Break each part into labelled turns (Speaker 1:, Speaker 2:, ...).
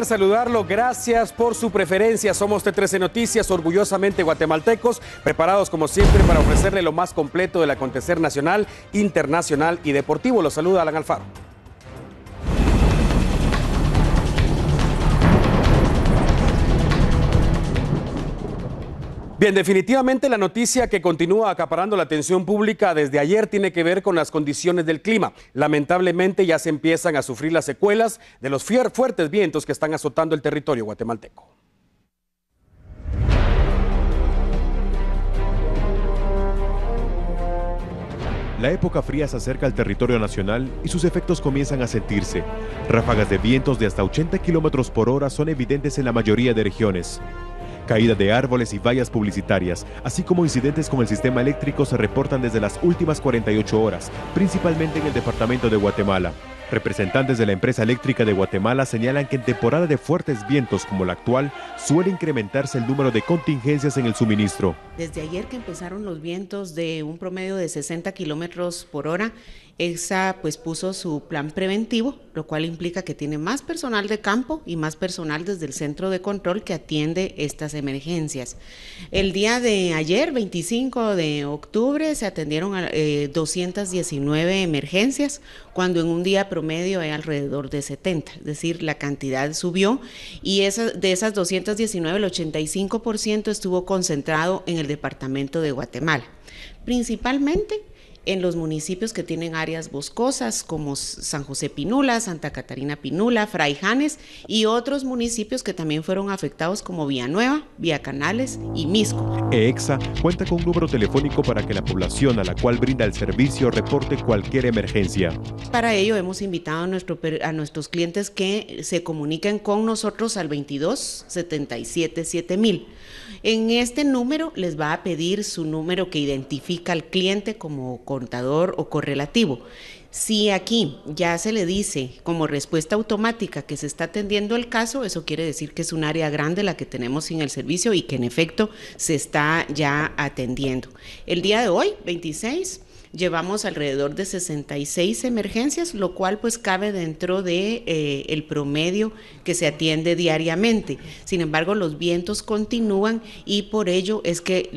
Speaker 1: Saludarlo, gracias por su preferencia. Somos T13 Noticias, orgullosamente guatemaltecos, preparados como siempre para ofrecerle lo más completo del acontecer nacional, internacional y deportivo. Los saluda Alan Alfaro. Bien, definitivamente la noticia que continúa acaparando la atención pública desde ayer tiene que ver con las condiciones del clima. Lamentablemente ya se empiezan a sufrir las secuelas de los fuertes vientos que están azotando el territorio guatemalteco.
Speaker 2: La época fría se acerca al territorio nacional y sus efectos comienzan a sentirse. Ráfagas de vientos de hasta 80 kilómetros por hora son evidentes en la mayoría de regiones. Caída de árboles y vallas publicitarias, así como incidentes con el sistema eléctrico se reportan desde las últimas 48 horas, principalmente en el departamento de Guatemala. Representantes de la empresa eléctrica de Guatemala señalan que en temporada de fuertes vientos como la actual, suele incrementarse el número de contingencias en el suministro.
Speaker 3: Desde ayer que empezaron los vientos de un promedio de 60 kilómetros por hora, EXA pues puso su plan preventivo, lo cual implica que tiene más personal de campo y más personal desde el centro de control que atiende estas emergencias. El día de ayer, 25 de octubre, se atendieron 219 emergencias, cuando en un día promedio hay alrededor de 70, es decir, la cantidad subió y de esas 219, el 85% estuvo concentrado en el departamento de Guatemala, principalmente en los municipios que tienen áreas boscosas como San José Pinula, Santa Catarina Pinula, Fraijanes y otros municipios que también fueron afectados como Villanueva, Villa Canales y Misco.
Speaker 2: EXA cuenta con un número telefónico para que la población a la cual brinda el servicio reporte cualquier emergencia.
Speaker 3: Para ello hemos invitado a nuestros clientes que se comuniquen con nosotros al 22 77 7000. En este número les va a pedir su número que identifica al cliente como contador o correlativo. Si aquí ya se le dice como respuesta automática que se está atendiendo el caso, eso quiere decir que es un área grande la que tenemos en el servicio y que en efecto se está ya atendiendo. El día de hoy, 26, llevamos alrededor de 66 emergencias, lo cual pues cabe dentro de el promedio que se atiende diariamente. Sin embargo, los vientos continúan y por ello es que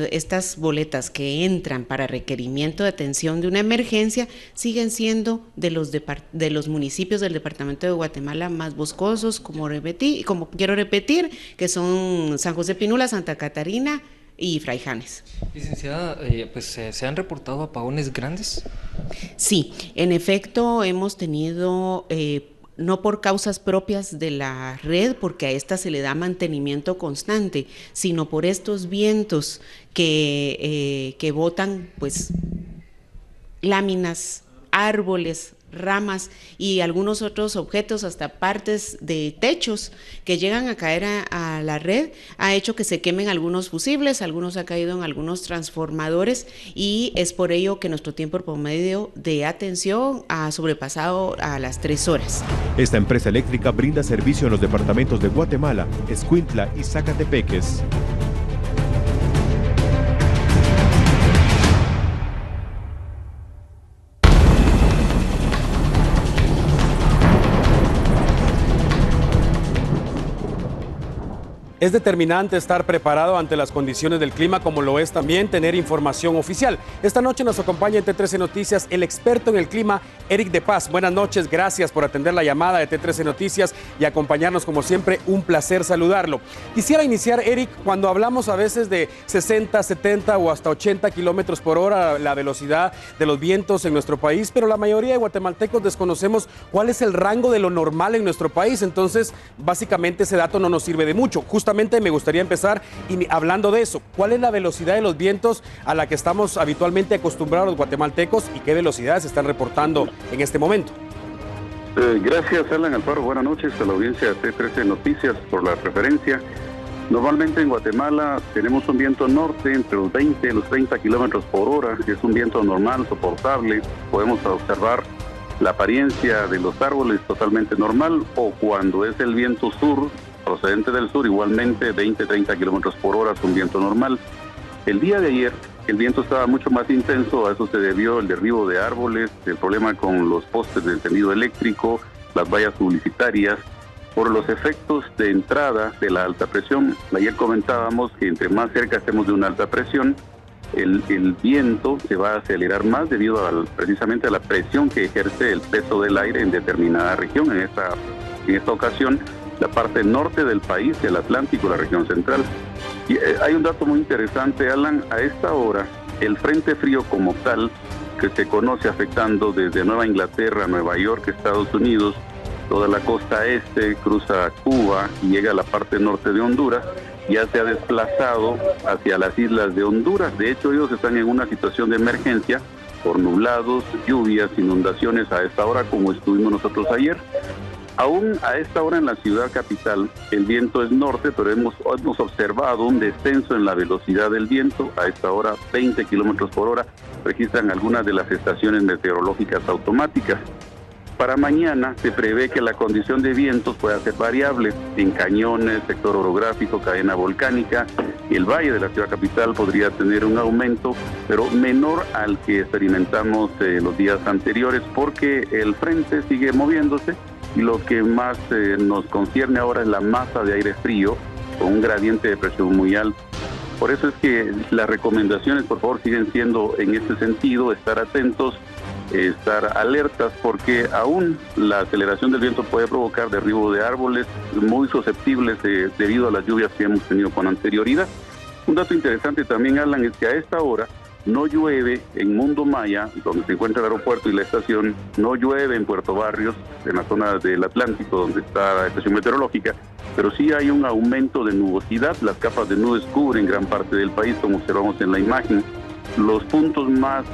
Speaker 3: estas boletas que entran para requerimiento de atención de una emergencia siguen siendo de los municipios del departamento de Guatemala más boscosos, como quiero repetir, que son San José Pinula, Santa Catarina y Fraijanes.
Speaker 4: Licenciada, ¿se han reportado apagones grandes?
Speaker 3: Sí, en efecto hemos tenido, no por causas propias de la red, porque a esta se le da mantenimiento constante, sino por estos vientos que botan pues láminas, árboles, ramas y algunos otros objetos, hasta partes de techos que llegan a caer a la red, ha hecho que se quemen algunos fusibles, algunos ha caído en algunos transformadores y es por ello que nuestro tiempo promedio de atención ha sobrepasado a las 3 horas.
Speaker 2: Esta empresa eléctrica brinda servicio en los departamentos de Guatemala, Escuintla y Zacatepeques.
Speaker 1: Es determinante estar preparado ante las condiciones del clima, como lo es también tener información oficial. Esta noche nos acompaña en T13 Noticias el experto en el clima, Eric de Paz. Buenas noches, gracias por atender la llamada de T13 Noticias y acompañarnos como siempre. Un placer saludarlo. Quisiera iniciar, Eric, cuando hablamos a veces de 60, 70 o hasta 80 kilómetros por hora la velocidad de los vientos en nuestro país, pero la mayoría de guatemaltecos desconocemos cuál es el rango de lo normal en nuestro país. Entonces, básicamente ese dato no nos sirve de mucho. Justamente me gustaría empezar hablando de eso. ¿Cuál es la velocidad de los vientos a la que estamos habitualmente acostumbrados los guatemaltecos y qué velocidades se están reportando en este momento?
Speaker 5: Gracias, Alan Alfaro. Buenas noches a la audiencia de T13 Noticias por la referencia. Normalmente en Guatemala tenemos un viento norte entre los 20 y los 30 kilómetros por hora, que es un viento normal, soportable. Podemos observar la apariencia de los árboles totalmente normal, o cuando es el viento sur, procedente del sur, igualmente 20-30 kilómetros por hora es un viento normal. El día de ayer el viento estaba mucho más intenso, a eso se debió el derribo de árboles, el problema con los postes del tendido eléctrico, las vallas publicitarias, por los efectos de entrada de la alta presión. Ayer comentábamos que entre más cerca estemos de una alta presión, el viento se va a acelerar más debido precisamente a la presión que ejerce el peso del aire en determinada región. En esta ocasión, la parte norte del país, el Atlántico, la región central. Y hay un dato muy interesante, Alan. A esta hora, el frente frío como tal, que se conoce afectando desde Nueva Inglaterra, Nueva York, Estados Unidos, toda la costa este, cruza Cuba y llega a la parte norte de Honduras, ya se ha desplazado hacia las islas de Honduras. De hecho, ellos están en una situación de emergencia por nublados, lluvias, inundaciones a esta hora, como estuvimos nosotros ayer. Aún a esta hora en la ciudad capital, el viento es norte, pero hemos observado un descenso en la velocidad del viento. A esta hora, 20 kilómetros por hora, registran algunas de las estaciones meteorológicas automáticas. Para mañana se prevé que la condición de vientos pueda ser variable. En Cañones, sector orográfico, cadena volcánica, el valle de la ciudad capital podría tener un aumento, pero menor al que experimentamos los días anteriores, porque el frente sigue moviéndose y lo que más nos concierne ahora es la masa de aire frío con un gradiente de presión muy alto. Por eso es que las recomendaciones, por favor, siguen siendo en este sentido, estar atentos, estar alertas, porque aún la aceleración del viento puede provocar derribo de árboles muy susceptibles debido a las lluvias que hemos tenido con anterioridad. Un dato interesante también, Alan, es que a esta hora no llueve en Mundo Maya, donde se encuentra el aeropuerto y la estación, no llueve en Puerto Barrios, en la zona del Atlántico, donde está la estación meteorológica, pero sí hay un aumento de nubosidad. Las capas de nubes cubren gran parte del país, como observamos en la imagen. Los puntos más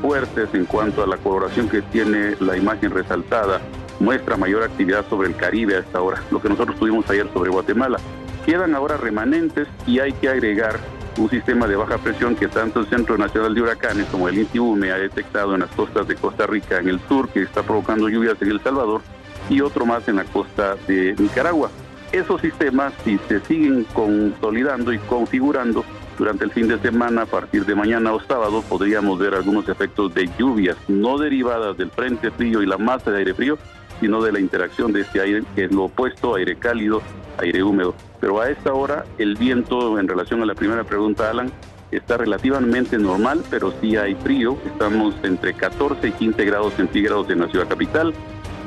Speaker 5: fuertes en cuanto a la coloración que tiene la imagen resaltada muestra mayor actividad sobre el Caribe a esta hora, lo que nosotros tuvimos ayer sobre Guatemala. Quedan ahora remanentes y hay que agregar un sistema de baja presión que tanto el Centro Nacional de Huracanes como el INTIUME ha detectado en las costas de Costa Rica en el sur, que está provocando lluvias en El Salvador, y otro más en la costa de Nicaragua. Esos sistemas, si se siguen consolidando y configurando durante el fin de semana, a partir de mañana o sábado, podríamos ver algunos efectos de lluvias, no derivadas del frente frío y la masa de aire frío, sino de la interacción de este aire, que es lo opuesto, aire cálido, aire húmedo. Pero a esta hora el viento, en relación a la primera pregunta, Alan, está relativamente normal, pero sí hay frío. Estamos entre 14 y 15 grados centígrados en la ciudad capital.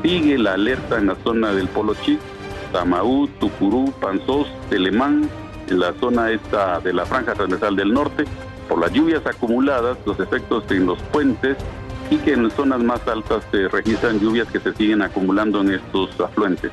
Speaker 5: Sigue la alerta en la zona del Polo Chic, Tamaú, Tucurú, Panzós, Telemán, en la zona esta de la franja transversal del norte, por las lluvias acumuladas, los efectos en los puentes, y que en zonas más altas se registran lluvias que se siguen acumulando en estos afluentes.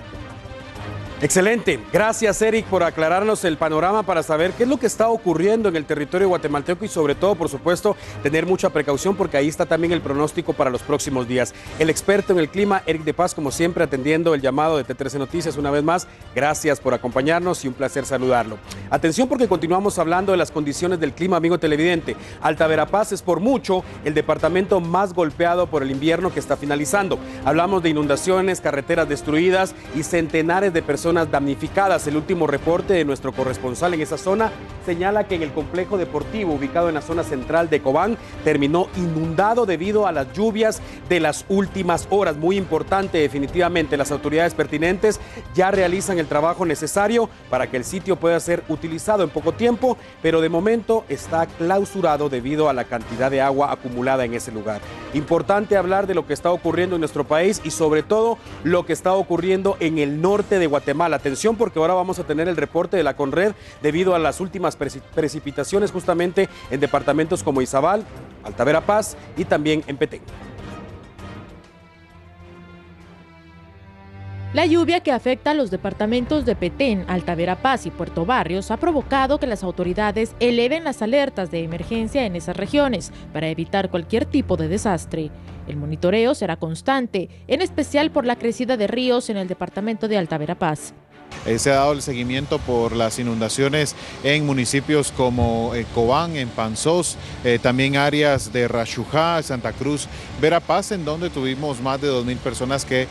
Speaker 1: Excelente. Gracias, Eric, por aclararnos el panorama para saber qué es lo que está ocurriendo en el territorio guatemalteco y sobre todo, por supuesto, tener mucha precaución porque ahí está también el pronóstico para los próximos días. El experto en el clima, Eric de Paz, como siempre, atendiendo el llamado de T13 Noticias una vez más. Gracias por acompañarnos y un placer saludarlo. Atención porque continuamos hablando de las condiciones del clima, amigo televidente. Alta Verapaz es por mucho el departamento más golpeado por el invierno que está finalizando. Hablamos de inundaciones, carreteras destruidas y centenares de personas damnificadas. El último reporte de nuestro corresponsal en esa zona señala que en el complejo deportivo ubicado en la zona central de Cobán terminó inundado debido a las lluvias de las últimas horas. Muy importante, definitivamente, las autoridades pertinentes ya realizan el trabajo necesario para que el sitio pueda ser utilizado en poco tiempo, pero de momento está clausurado debido a la cantidad de agua acumulada en ese lugar. Importante hablar de lo que está ocurriendo en nuestro país y sobre todo lo que está ocurriendo en el norte de Guatemala. Atención porque ahora vamos a tener el reporte de la Conred debido a las últimas precipitaciones justamente en departamentos como Izabal, Alta Verapaz y también en Petén.
Speaker 6: La lluvia que afecta a los departamentos de Petén, Alta Verapaz y Puerto Barrios ha provocado que las autoridades eleven las alertas de emergencia en esas regiones para evitar cualquier tipo de desastre. El monitoreo será constante, en especial por la crecida de ríos en el departamento de Alta Verapaz.
Speaker 7: Se ha dado el seguimiento por las inundaciones en municipios como Cobán, en Panzós, también áreas de Rachujá, Santa Cruz, Verapaz, en donde tuvimos más de 2.000 personas que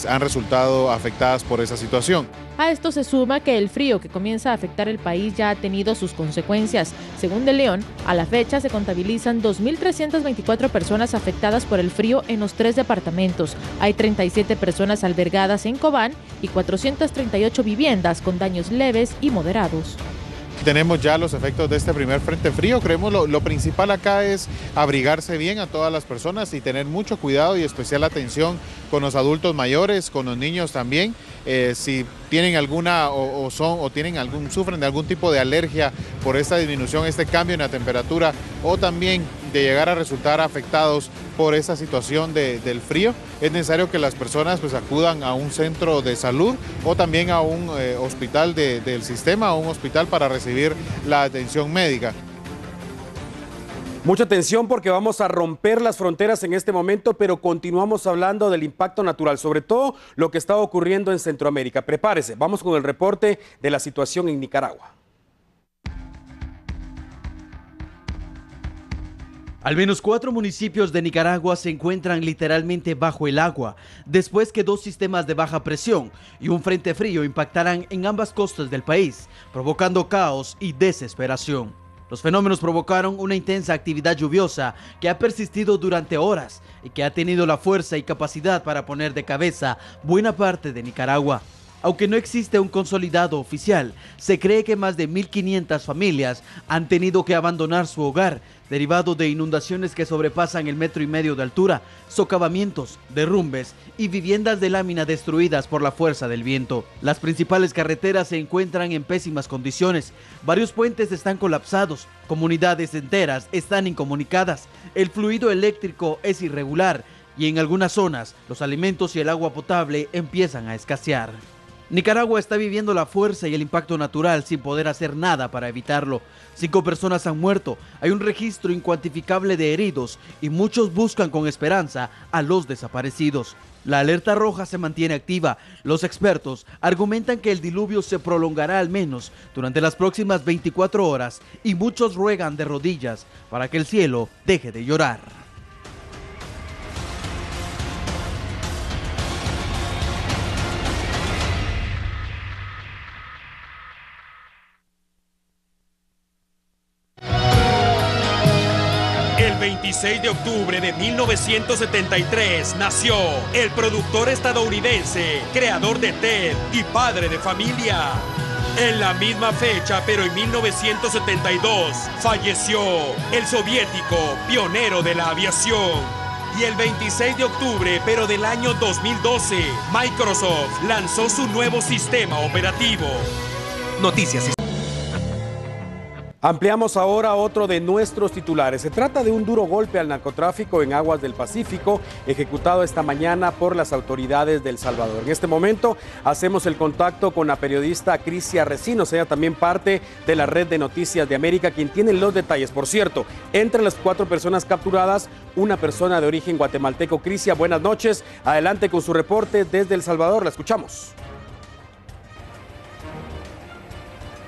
Speaker 7: han resultado afectadas por esa situación.
Speaker 6: A esto se suma que el frío que comienza a afectar el país ya ha tenido sus consecuencias. Según De León, a la fecha se contabilizan 2.324 personas afectadas por el frío en los 3 departamentos. Hay 37 personas albergadas en Cobán y 438 viviendas con daños leves y moderados.
Speaker 7: Tenemos ya los efectos de este primer frente frío. Creemos lo principal acá es abrigarse bien a todas las personas y tener mucho cuidado y especial atención con los adultos mayores, con los niños también. Si tienen alguna sufren de algún tipo de alergia por esta disminución, este cambio en la temperatura, o también de llegar a resultar afectados por esta situación del frío, es necesario que las personas pues acudan a un centro de salud o también a un hospital del sistema, o un hospital para recibir la atención médica.
Speaker 1: Mucha atención porque vamos a romper las fronteras en este momento, pero continuamos hablando del impacto natural, sobre todo lo que está ocurriendo en Centroamérica. Prepárese, vamos con el reporte de la situación en Nicaragua.
Speaker 8: Al menos 4 municipios de Nicaragua se encuentran literalmente bajo el agua, después que 2 sistemas de baja presión y un frente frío impactaran en ambas costas del país, provocando caos y desesperación. Los fenómenos provocaron una intensa actividad lluviosa que ha persistido durante horas y que ha tenido la fuerza y capacidad para poner de cabeza buena parte de Nicaragua. Aunque no existe un consolidado oficial, se cree que más de 1.500 familias han tenido que abandonar su hogar, derivado de inundaciones que sobrepasan el 1,5 metros de altura, socavamientos, derrumbes y viviendas de lámina destruidas por la fuerza del viento. Las principales carreteras se encuentran en pésimas condiciones, varios puentes están colapsados, comunidades enteras están incomunicadas, el fluido eléctrico es irregular y en algunas zonas los alimentos y el agua potable empiezan a escasear. Nicaragua está viviendo la fuerza y el impacto natural sin poder hacer nada para evitarlo. 5 personas han muerto, hay un registro incuantificable de heridos y muchos buscan con esperanza a los desaparecidos. La alerta roja se mantiene activa. Los expertos argumentan que el diluvio se prolongará al menos durante las próximas 24 horas y muchos ruegan de rodillas para que el cielo deje de llorar.
Speaker 9: El 26 de octubre de 1973 nació el productor estadounidense, creador de Ted y padre de familia. En la misma fecha, pero en 1972, falleció el soviético pionero de la aviación. Y el 26 de octubre, pero del año 2012, Microsoft lanzó su nuevo sistema operativo. Noticias.
Speaker 1: Ampliamos ahora otro de nuestros titulares. Se trata de un duro golpe al narcotráfico en aguas del Pacífico, ejecutado esta mañana por las autoridades de El Salvador. En este momento hacemos el contacto con la periodista Crisia Recinos, ella también parte de la Red de Noticias de América, quien tiene los detalles. Por cierto, entre las 4 personas capturadas, una persona de origen guatemalteco. Crisia, buenas noches. Adelante con su reporte desde El Salvador, la escuchamos.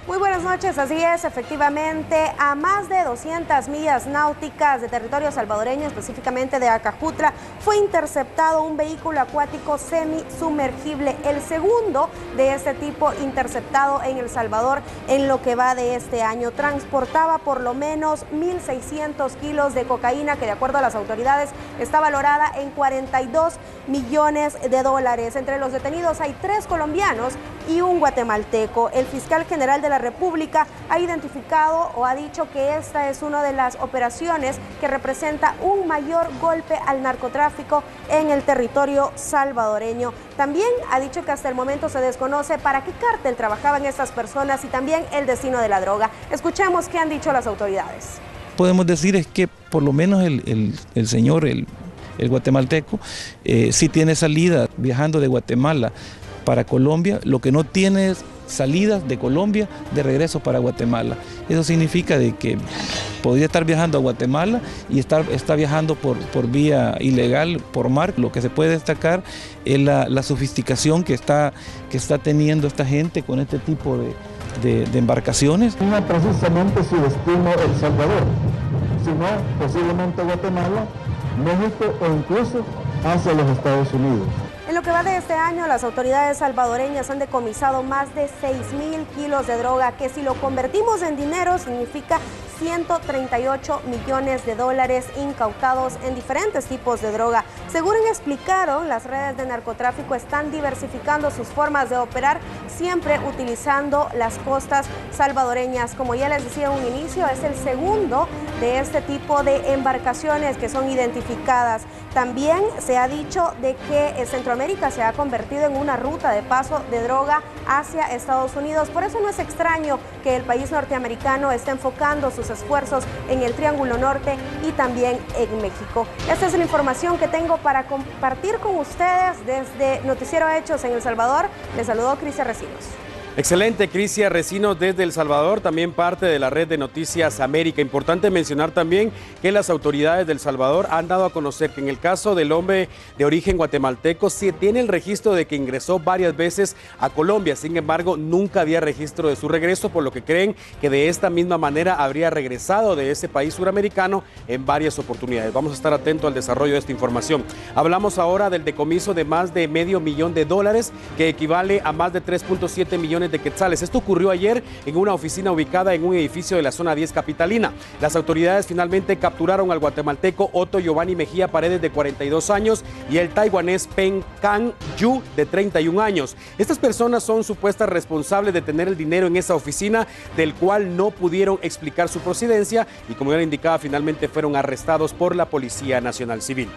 Speaker 10: Muy buenas noches, así es, efectivamente, a más de 200 millas náuticas de territorio salvadoreño, específicamente de Acajutla, fue interceptado un vehículo acuático semisumergible, el segundo de este tipo interceptado en El Salvador en lo que va de este año. Transportaba por lo menos 1.600 kilos de cocaína que, de acuerdo a las autoridades, está valorada en 42 millones de dólares. Entre los detenidos hay 3 colombianos y un guatemalteco. El fiscal general de la República ha identificado o ha dicho que esta es una de las operaciones que representa un mayor golpe al narcotráfico en el territorio salvadoreño. También ha dicho que hasta el momento se desconoce para qué cártel trabajaban estas personas y también el destino de la droga. Escuchemos qué han dicho las autoridades.
Speaker 11: Podemos decir es que por lo menos el señor, el guatemalteco, sí tiene salida viajando de Guatemala para Colombia. Lo que no tiene salidas de Colombia de regreso para Guatemala. Eso significa de que podría estar viajando a Guatemala y está viajando por vía ilegal, por mar. Lo que se puede destacar es la sofisticación que está teniendo esta gente con este tipo de embarcaciones.
Speaker 12: No precisamente su destino El Salvador, sino posiblemente Guatemala, México o incluso hacia los Estados Unidos.
Speaker 10: En lo que va de este año, las autoridades salvadoreñas han decomisado más de 6.000 kilos de droga, que si lo convertimos en dinero significa 138 millones de dólares incautados en diferentes tipos de droga. Según explicaron, las redes de narcotráfico están diversificando sus formas de operar, siempre utilizando las costas salvadoreñas. Como ya les decía en un inicio, es el segundo de este tipo de embarcaciones que son identificadas. También se ha dicho de que Centroamérica se ha convertido en una ruta de paso de droga hacia Estados Unidos. Por eso no es extraño que el país norteamericano esté enfocando sus esfuerzos en el Triángulo Norte y también en México. Esta es la información que tengo para compartir con ustedes desde Noticiero Hechos en El Salvador. Les saludó Crisia Recinos.
Speaker 1: Excelente, Crisia Recinos desde El Salvador, también parte de la red de Noticias América. Importante mencionar también que las autoridades de El Salvador han dado a conocer que en el caso del hombre de origen guatemalteco se tiene el registro de que ingresó varias veces a Colombia. Sin embargo, nunca había registro de su regreso, por lo que creen que de esta misma manera habría regresado de ese país suramericano en varias oportunidades. Vamos a estar atentos al desarrollo de esta información. Hablamos ahora del decomiso de más de $500,000, que equivale a más de 3.7 millones de quetzales. Esto ocurrió ayer en una oficina ubicada en un edificio de la zona 10 capitalina. Las autoridades finalmente capturaron al guatemalteco Otto Giovanni Mejía Paredes, de 42 años, y el taiwanés Peng Kang Yu, de 31 años. Estas personas son supuestas responsables de tener el dinero en esa oficina, del cual no pudieron explicar su procedencia, y como ya le indicaba, finalmente fueron arrestados por la Policía Nacional Civil.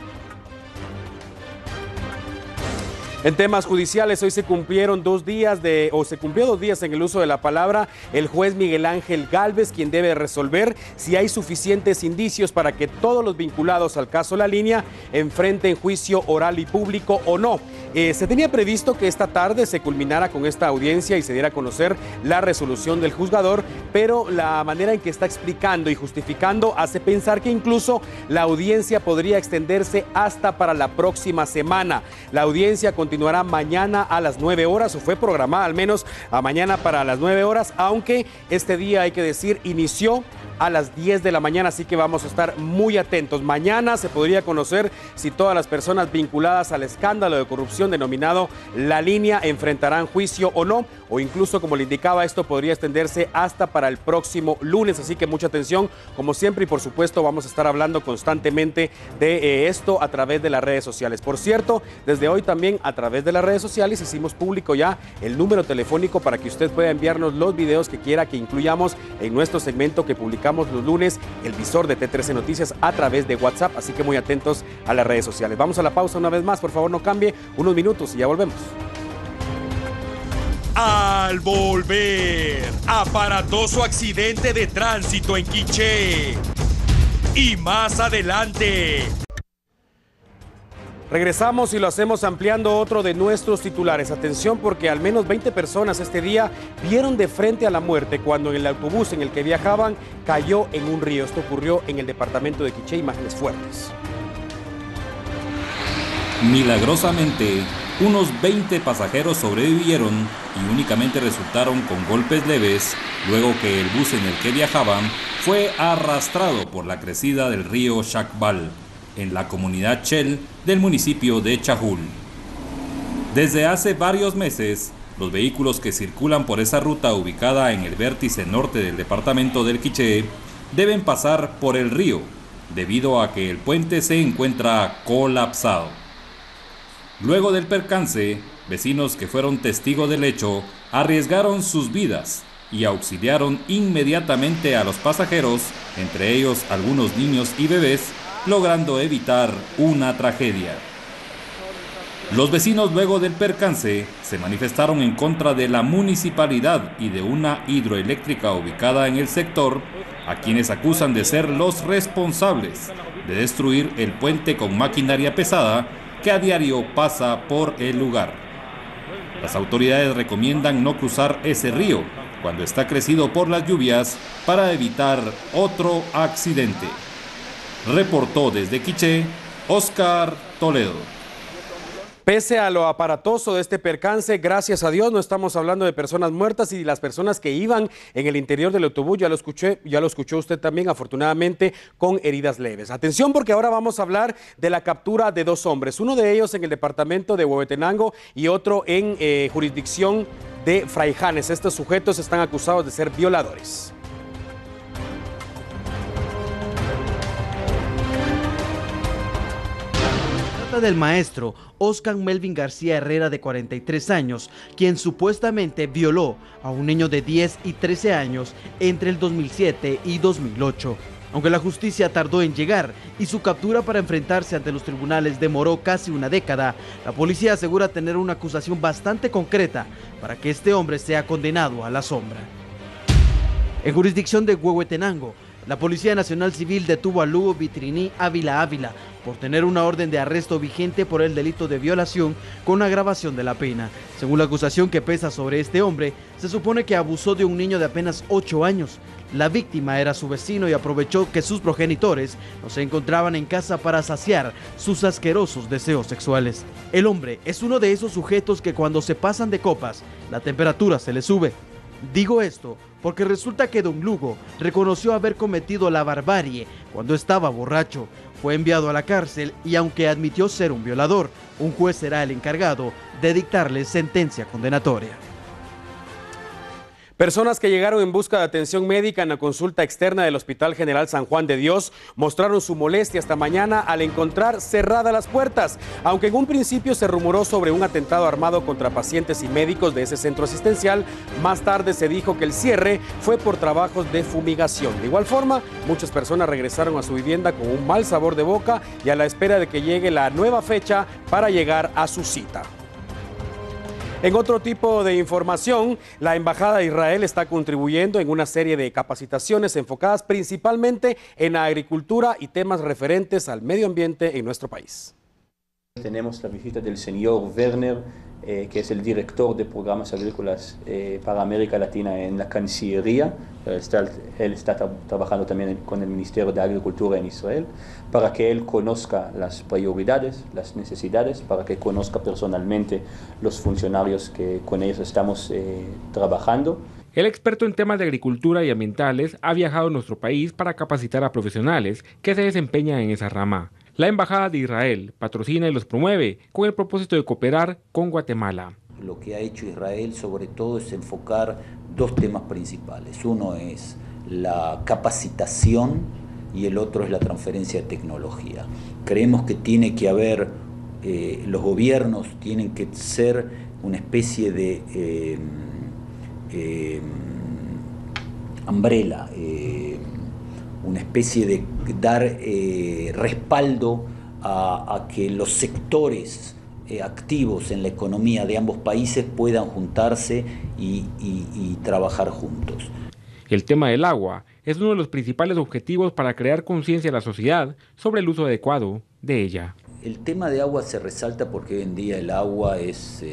Speaker 1: En temas judiciales, hoy se cumplió 2 días en el uso de la palabra. El juez Miguel Ángel Gálvez, quien debe resolver si hay suficientes indicios para que todos los vinculados al caso La Línea enfrenten juicio oral y público o no. Se tenía previsto que esta tarde se culminara con esta audiencia y se diera a conocer la resolución del juzgador, pero la manera en que está explicando y justificando hace pensar que incluso la audiencia podría extenderse hasta para la próxima semana. La audiencia continuará mañana a las 9 horas, o fue programada al menos a mañana para las 9 horas, aunque este día, hay que decir, inició a las 10 de la mañana, así que vamos a estar muy atentos. Mañana se podría conocer si todas las personas vinculadas al escándalo de corrupción denominado La Línea enfrentarán juicio o no, o incluso, como le indicaba, esto podría extenderse hasta para el próximo lunes, así que mucha atención, como siempre, y por supuesto vamos a estar hablando constantemente de esto a través de las redes sociales. Por cierto, desde hoy también a través de las redes sociales hicimos público ya el número telefónico para que usted pueda enviarnos los videos que quiera que incluyamos en nuestro segmento que publicamos los lunes, El Visor de T13 Noticias, a través de WhatsApp, así que muy atentos a las redes sociales. Vamos a la pausa una vez más, por favor no cambie, unos minutos y ya volvemos.
Speaker 9: Al volver, aparatoso accidente de tránsito en Quiché. Y más adelante,
Speaker 1: regresamos y lo hacemos ampliando otro de nuestros titulares. Atención, porque al menos 20 personas este día vieron de frente a la muerte cuando el autobús en el que viajaban cayó en un río. Esto ocurrió en el departamento de Quiché. Imágenes fuertes.
Speaker 13: Milagrosamente, unos 20 pasajeros sobrevivieron y únicamente resultaron con golpes leves luego que el bus en el que viajaban fue arrastrado por la crecida del río Chacbal, en la comunidad Chel del municipio de Chajul. Desde hace varios meses, los vehículos que circulan por esa ruta ubicada en el vértice norte del departamento del Quiché deben pasar por el río, debido a que el puente se encuentra colapsado. Luego del percance, vecinos que fueron testigos del hecho arriesgaron sus vidas y auxiliaron inmediatamente a los pasajeros, entre ellos algunos niños y bebés, logrando evitar una tragedia. Los vecinos, luego del percance, se manifestaron en contra de la municipalidad y de una hidroeléctrica ubicada en el sector, a quienes acusan de ser los responsables de destruir el puente con maquinaria pesada que a diario pasa por el lugar. Las autoridades recomiendan no cruzar ese río cuando está crecido por las lluvias para evitar otro accidente. Reportó desde Quiché, Oscar Toledo.
Speaker 1: Pese a lo aparatoso de este percance, gracias a Dios no estamos hablando de personas muertas, y las personas que iban en el interior del autobús, ya lo escuchó usted también, afortunadamente con heridas leves. Atención, porque ahora vamos a hablar de la captura de dos hombres, uno de ellos en el departamento de Huehuetenango y otro en jurisdicción de Fraijanes. Estos sujetos están acusados de ser violadores.
Speaker 8: Del maestro Oscar Melvin García Herrera, de 43 años, quien supuestamente violó a un niño de 10 y 13 años entre el 2007 y 2008. Aunque la justicia tardó en llegar y su captura para enfrentarse ante los tribunales demoró casi una década, la policía asegura tener una acusación bastante concreta para que este hombre sea condenado a la sombra. En jurisdicción de Huehuetenango, la Policía Nacional Civil detuvo a Lugo Vitrini Ávila por tener una orden de arresto vigente por el delito de violación con agravación de la pena. Según la acusación que pesa sobre este hombre, se supone que abusó de un niño de apenas 8 años. La víctima era su vecino y aprovechó que sus progenitores no se encontraban en casa para saciar sus asquerosos deseos sexuales. El hombre es uno de esos sujetos que cuando se pasan de copas, la temperatura se le sube. Digo esto porque resulta que don Lugo reconoció haber cometido la barbarie cuando estaba borracho. Fue enviado a la cárcel y aunque admitió ser un violador, un juez será el encargado de dictarle sentencia condenatoria.
Speaker 1: Personas que llegaron en busca de atención médica en la consulta externa del Hospital General San Juan de Dios mostraron su molestia esta mañana al encontrar cerradas las puertas. Aunque en un principio se rumoró sobre un atentado armado contra pacientes y médicos de ese centro asistencial, más tarde se dijo que el cierre fue por trabajos de fumigación. De igual forma, muchas personas regresaron a su vivienda con un mal sabor de boca y a la espera de que llegue la nueva fecha para llegar a su cita. En otro tipo de información, la Embajada de Israel está contribuyendo en una serie de capacitaciones enfocadas principalmente en la agricultura y temas referentes al medio ambiente en nuestro país.
Speaker 14: Tenemos la visita del señor Werner, que es el director de programas agrícolas para América Latina en la Cancillería. Él está trabajando también con el Ministerio de Agricultura en Israel, para que él conozca las prioridades, las necesidades, para que conozca personalmente los funcionarios que con ellos estamos trabajando.
Speaker 15: El experto en temas de agricultura y ambientales ha viajado a nuestro país para capacitar a profesionales que se desempeñan en esa rama. La Embajada de Israel patrocina y los promueve con el propósito de cooperar con Guatemala.
Speaker 16: Lo que ha hecho Israel sobre todo es enfocar dos temas principales. Uno es la capacitación y el otro es la transferencia de tecnología. Creemos que tiene que haber, los gobiernos tienen que ser una especie de umbrella, una especie de dar respaldo a que los sectores activos en la economía de ambos países puedan juntarse y trabajar juntos.
Speaker 15: El tema del agua es uno de los principales objetivos para crear conciencia en la sociedad sobre el uso adecuado de ella.
Speaker 16: El tema de agua se resalta porque hoy en día el agua es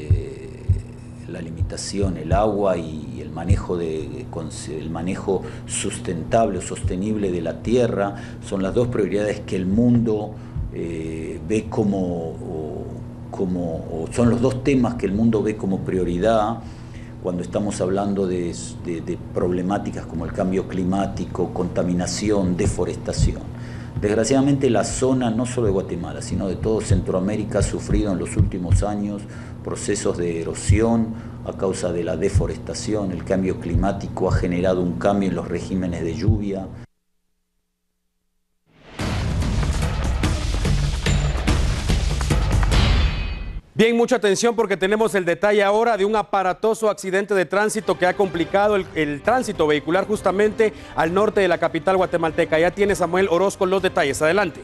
Speaker 16: la limitación, el agua y el manejo sustentable o sostenible de la tierra son las dos prioridades que el mundo ve son los dos temas que el mundo ve como prioridad cuando estamos hablando de problemáticas como el cambio climático, contaminación, deforestación. Desgraciadamente la zona no solo de Guatemala, sino de todo Centroamérica ha sufrido en los últimos años procesos de erosión a causa de la deforestación. El cambio climático ha generado un cambio en los regímenes de lluvia.
Speaker 1: Bien, mucha atención porque tenemos el detalle ahora de un aparatoso accidente de tránsito que ha complicado el tránsito vehicular justamente al norte de la capital guatemalteca. Ya tiene Samuel Orozco los detalles. Adelante.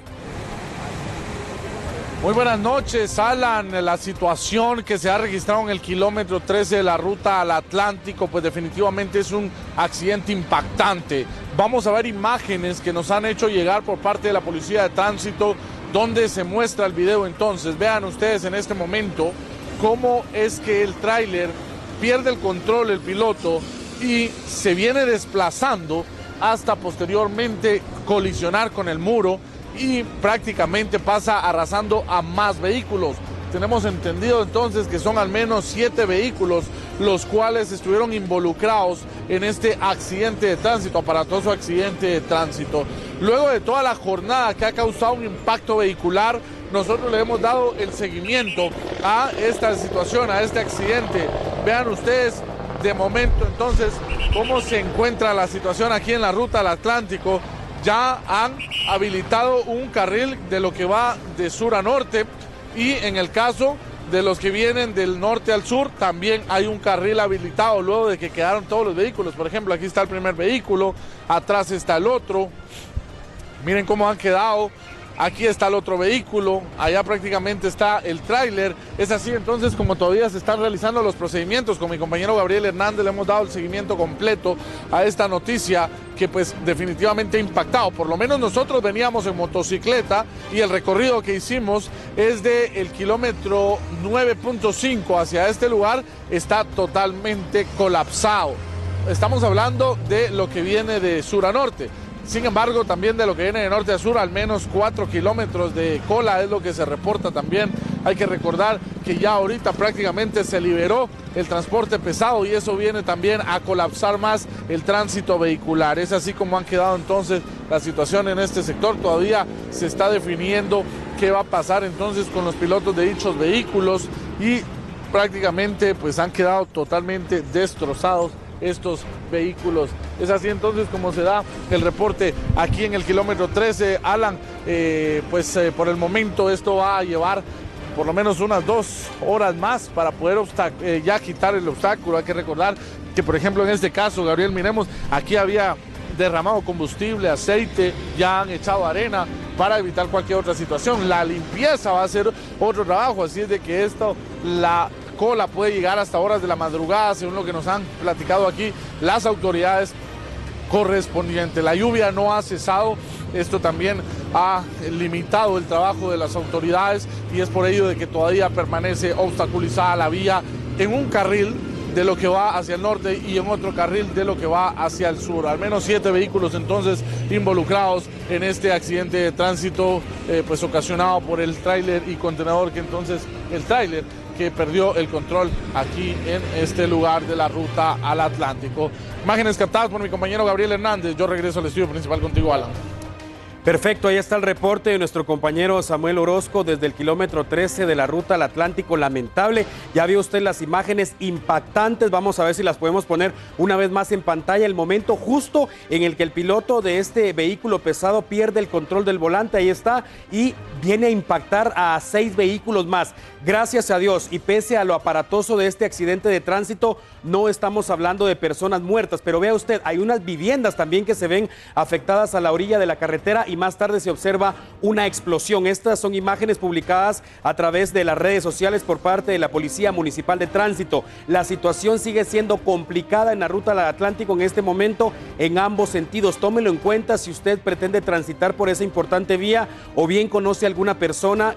Speaker 17: Muy buenas noches, Alan. La situación que se ha registrado en el kilómetro 13 de la ruta al Atlántico, pues definitivamente es un accidente impactante. Vamos a ver imágenes que nos han hecho llegar por parte de la Policía de Tránsito, donde se muestra el video. Entonces, vean ustedes en este momento cómo es que el tráiler pierde el control, el piloto, y se viene desplazando hasta posteriormente colisionar con el muro y prácticamente pasa arrasando a más vehículos. Tenemos entendido entonces que son al menos 7 vehículos los cuales estuvieron involucrados en este accidente de tránsito, aparatoso accidente de tránsito. Luego de toda la jornada que ha causado un impacto vehicular, nosotros le hemos dado el seguimiento a esta situación, a este accidente. Vean ustedes de momento entonces cómo se encuentra la situación aquí en la ruta del Atlántico. Ya han habilitado un carril de lo que va de sur a norte, y en el caso de los que vienen del norte al sur también hay un carril habilitado luego de que quedaron todos los vehículos. Por ejemplo, aquí está el primer vehículo, atrás está el otro, miren cómo han quedado. Aquí está el otro vehículo, allá prácticamente está el tráiler. Es así entonces como todavía se están realizando los procedimientos. Con mi compañero Gabriel Hernández le hemos dado el seguimiento completo a esta noticia que pues definitivamente ha impactado. Por lo menos nosotros veníamos en motocicleta y el recorrido que hicimos es del kilómetro 9.5 hacia este lugar, está totalmente colapsado. Estamos hablando de lo que viene de sur a norte. Sin embargo, también de lo que viene de norte a sur, al menos 4 kilómetros de cola es lo que se reporta también. Hay que recordar que ya ahorita prácticamente se liberó el transporte pesado y eso viene también a colapsar más el tránsito vehicular. Es así como han quedado entonces la situación en este sector. Todavía se está definiendo qué va a pasar entonces con los pilotos de dichos vehículos y prácticamente pues han quedado totalmente destrozados estos vehículos. Es así entonces como se da el reporte aquí en el kilómetro 13. Alan, por el momento esto va a llevar por lo menos unas 2 horas más para poder ya quitar el obstáculo. Hay que recordar que, por ejemplo, en este caso, Gabriel, miremos, aquí había derramado combustible, aceite, ya han echado arena para evitar cualquier otra situación. La limpieza va a ser otro trabajo, así es de que la cola puede llegar hasta horas de la madrugada, según lo que nos han platicado aquí las autoridades correspondientes. La lluvia no ha cesado, esto también ha limitado el trabajo de las autoridades y es por ello de que todavía permanece obstaculizada la vía en un carril de lo que va hacia el norte y en otro carril de lo que va hacia el sur. Al menos 7 vehículos entonces involucrados en este accidente de tránsito ocasionado por el tráiler y contenedor, que entonces el tráiler que perdió el control aquí en este lugar de la ruta al Atlántico. Imágenes captadas por mi compañero Gabriel Hernández. Yo regreso al estudio principal contigo, Alan.
Speaker 1: Perfecto, ahí está el reporte de nuestro compañero Samuel Orozco desde el kilómetro 13 de la ruta al Atlántico. Lamentable, ya vio usted las imágenes impactantes. Vamos a ver si las podemos poner una vez más en pantalla. El momento justo en el que el piloto de este vehículo pesado pierde el control del volante, ahí está, y viene a impactar a 6 vehículos más. Gracias a Dios, y pese a lo aparatoso de este accidente de tránsito, no estamos hablando de personas muertas, pero vea usted, hay unas viviendas también que se ven afectadas a la orilla de la carretera y más tarde se observa una explosión. Estas son imágenes publicadas a través de las redes sociales por parte de la Policía Municipal de Tránsito. La situación sigue siendo complicada en la ruta al Atlántico en este momento en ambos sentidos. Tómelo en cuenta si usted pretende transitar por esa importante vía o bien conoce a alguna persona,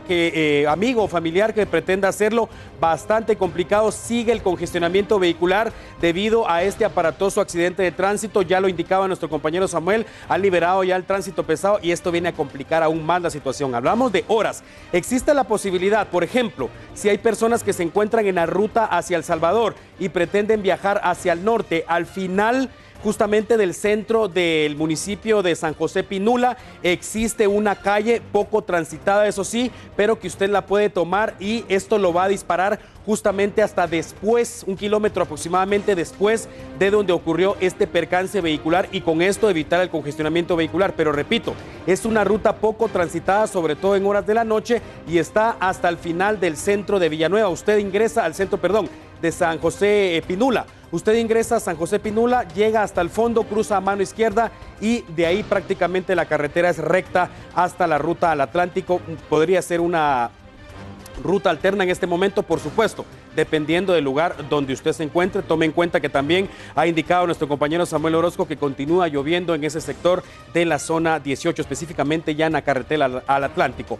Speaker 1: amigo o familiar que pretenda hacerlo. Bastante complicado sigue el congestionamiento vehicular debido a este aparatoso accidente de tránsito. Ya lo indicaba nuestro compañero Samuel, han liberado ya el tránsito pesado y esto viene a complicar aún más la situación. Hablamos de horas. Existe la posibilidad, por ejemplo, si hay personas que se encuentran en la ruta hacia El Salvador y pretenden viajar hacia el norte, al final justamente del centro del municipio de San José Pinula, existe una calle poco transitada, eso sí, pero que usted la puede tomar y esto lo va a disparar justamente hasta después, 1 kilómetro aproximadamente después de donde ocurrió este percance vehicular y con esto evitar el congestionamiento vehicular. Pero repito, es una ruta poco transitada, sobre todo en horas de la noche, y está hasta el final del centro de Villanueva. Usted ingresa al centro, de San José Pinula. Usted ingresa a San José Pinula, llega hasta el fondo, cruza a mano izquierda y de ahí prácticamente la carretera es recta hasta la ruta al Atlántico. Podría ser una ruta alterna en este momento, por supuesto, dependiendo del lugar donde usted se encuentre. Tome en cuenta que también ha indicado nuestro compañero Samuel Orozco que continúa lloviendo en ese sector de la zona 18, específicamente ya en la carretera al Atlántico.